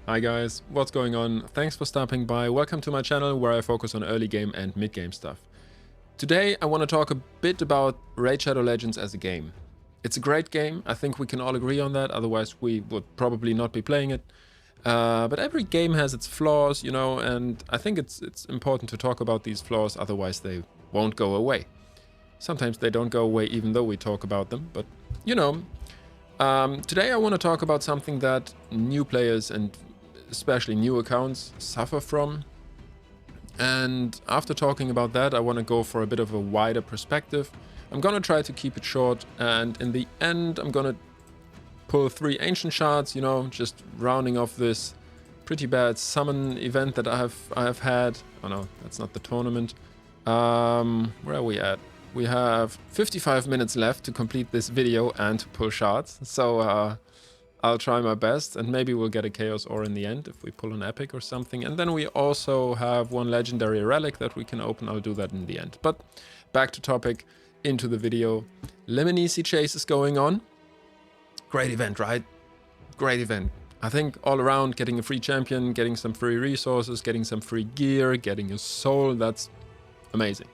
Hi guys, what's going on? Thanks for stopping by. Welcome to my channel where I focus on early game and mid game stuff. Today I want to talk a bit about Raid Shadow Legends as a game. It's a great game, I think we can all agree on that, otherwise we would probably not be playing it. But every game has its flaws, you know, and I think it's important to talk about these flaws, otherwise they won't go away. Sometimes they don't go away even though we talk about them, but you know. Today I want to talk about something that new players and especially new accounts suffer from. And after talking about that, I want to go for a bit of a wider perspective. I'm going to try to keep it short, and in the end I'm going to pull 3 ancient shards, you know, just rounding off this pretty bad summon event that I have had. Oh no, that's not the tournament. Where are we at? We have 55 minutes left to complete this video and to pull shards. So I'll try my best, and maybe we'll get a Chaos Ore in the end if we pull an Epic or something. And then we also have 1 Legendary Relic that we can open. I'll do that in the end. But back to topic, into the video. Lemon-Easy Chase is going on. Great event, right? Great event. I think all around, getting a free champion, getting some free resources, getting some free gear, getting a soul, that's amazing.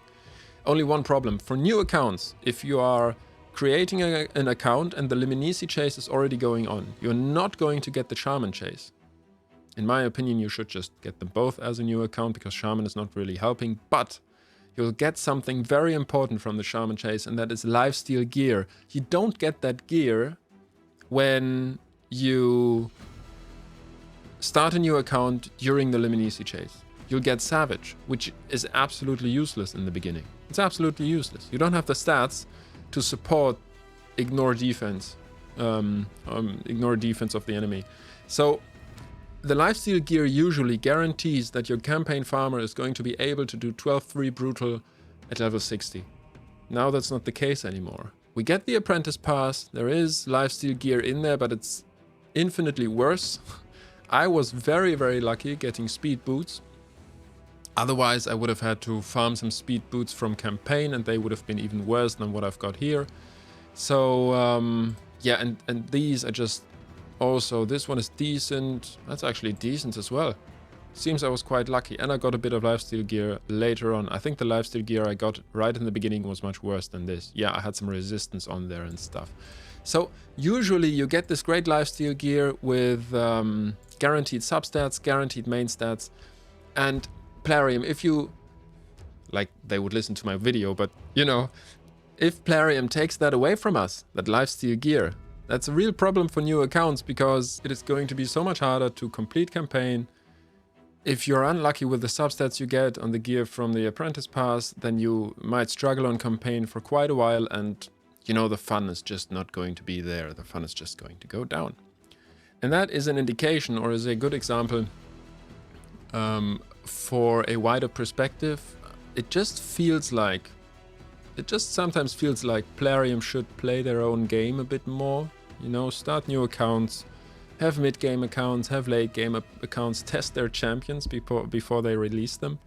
Only one problem. For new accounts, if you are creating an account and the Lemon-Easy Chase is already going on, you're not going to get the Shaman Chase. In my opinion, you should just get them both as a new account because Shaman is not really helping, but you'll get something very important from the Shaman Chase, and that is lifesteal gear. You don't get that gear when you start a new account during the Lemon-Easy Chase. You'll get Savage, which is absolutely useless in the beginning. It's absolutely useless. You don't have the stats to support ignore defense of the enemy. So the lifesteal gear usually guarantees that your campaign farmer is going to be able to do 12-3 brutal at level 60. Now that's not the case anymore. We get the apprentice pass, there is lifesteal gear in there, but it's infinitely worse. I was very, very lucky getting speed boots. Otherwise, I would have had to farm some speed boots from campaign, and they would have been even worse than what I've got here. So, yeah, and these are just also, this one is decent. That's actually decent as well. Seems I was quite lucky, and I got a bit of lifesteal gear later on. I think the lifesteal gear I got right in the beginning was much worse than this. Yeah, I had some resistance on there and stuff. So, usually you get this great lifesteal gear with guaranteed substats, guaranteed main stats, and Plarium, if you, like, they would listen to my video, but, you know, if Plarium takes that away from us, that lifesteal gear, that's a real problem for new accounts, because it is going to be so much harder to complete campaign. If you're unlucky with the substats you get on the gear from the apprentice pass, then you might struggle on campaign for quite a while, and, you know, the fun is just not going to be there. The fun is just going to go down. And that is an indication, or is a good example, for a wider perspective. It just sometimes feels like Plarium should play their own game a bit more. You know, start new accounts, have mid-game accounts, have late-game accounts, test their champions before they release them.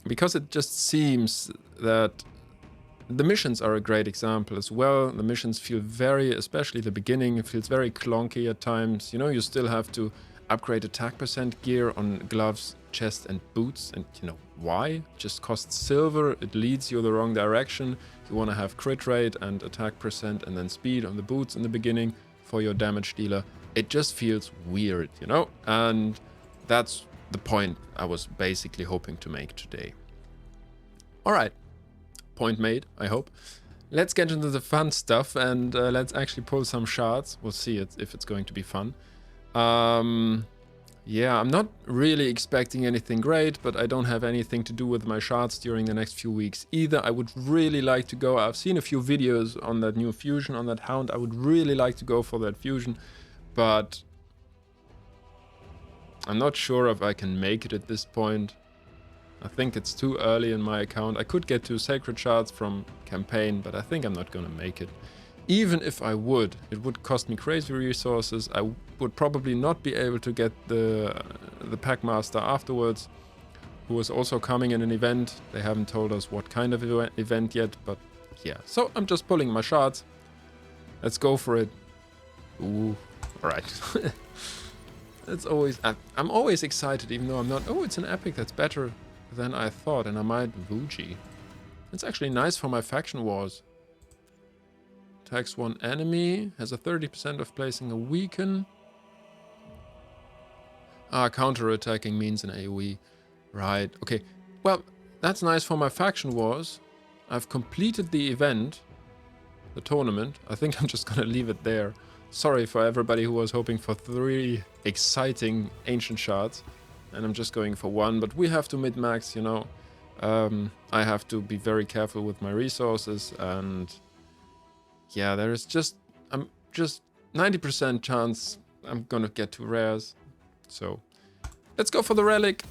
Because it just seems that the missions are a great example as well. The missions feel very, especially the beginning, it feels very clunky at times. You know, you still have to upgrade attack percent gear on gloves, chest and boots, and you know why? Just costs silver, it leads you the wrong direction. You want to have crit rate and attack percent and then speed on the boots in the beginning for your damage dealer. It just feels weird, you know, and that's the point I was basically hoping to make today. Alright, point made, I hope. Let's get into the fun stuff, and let's actually pull some shards. We'll see if it's going to be fun. Yeah, I'm not really expecting anything great, but I don't have anything to do with my shards during the next few weeks either. I would really like to go. I've seen a few videos on that new fusion, on that hound. I would really like to go for that fusion, but I'm not sure if I can make it at this point. I think it's too early in my account. I could get 2 sacred shards from campaign, but I think I'm not gonna make it. Even if I would, it would cost me crazy resources. I would probably not be able to get the Packmaster afterwards, who is also coming in an event. They haven't told us what kind of event yet, but yeah. So I'm just pulling my shards. Let's go for it. Ooh, alright. It's always... I'm always excited, even though I'm not... Oh, it's an epic that's better than I thought, and I might Wuji. It's actually nice for my faction wars. Attacks one enemy, has a 30% of placing a weaken. Counter-attacking means an AoE. Right, okay. Well, that's nice for my faction wars. I've completed the event, the tournament. I think I'm just gonna leave it there. Sorry for everybody who was hoping for 3 exciting ancient shards. And I'm just going for 1, but we have to mid-max, you know. I have to be very careful with my resources, and yeah, there is just... I'm just 90% chance I'm gonna get 2 rares. So, let's go for the relic.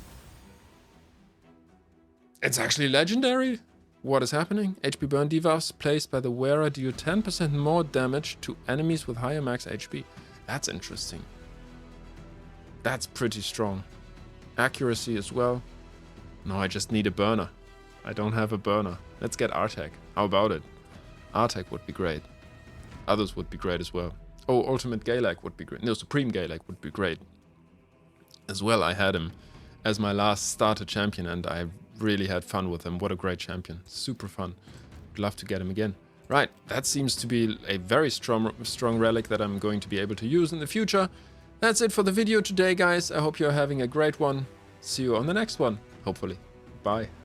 It's actually legendary? What is happening? HP burn debuffs placed by the wearer deal 10% more damage to enemies with higher max HP. That's interesting. That's pretty strong. Accuracy as well. No, I just need a burner. I don't have a burner. Let's get Artec. How about it? Artec would be great. Others would be great as well. Oh, Ultimate Gaelak would be great. No, Supreme Gaelak would be great. As well, I had him as my last starter champion, and I really had fun with him. What a great champion. Super fun. Would love to get him again. Right, that seems to be a very strong relic that I'm going to be able to use in the future. That's it for the video today, guys. I hope you're having a great one. See you on the next one, hopefully. Bye.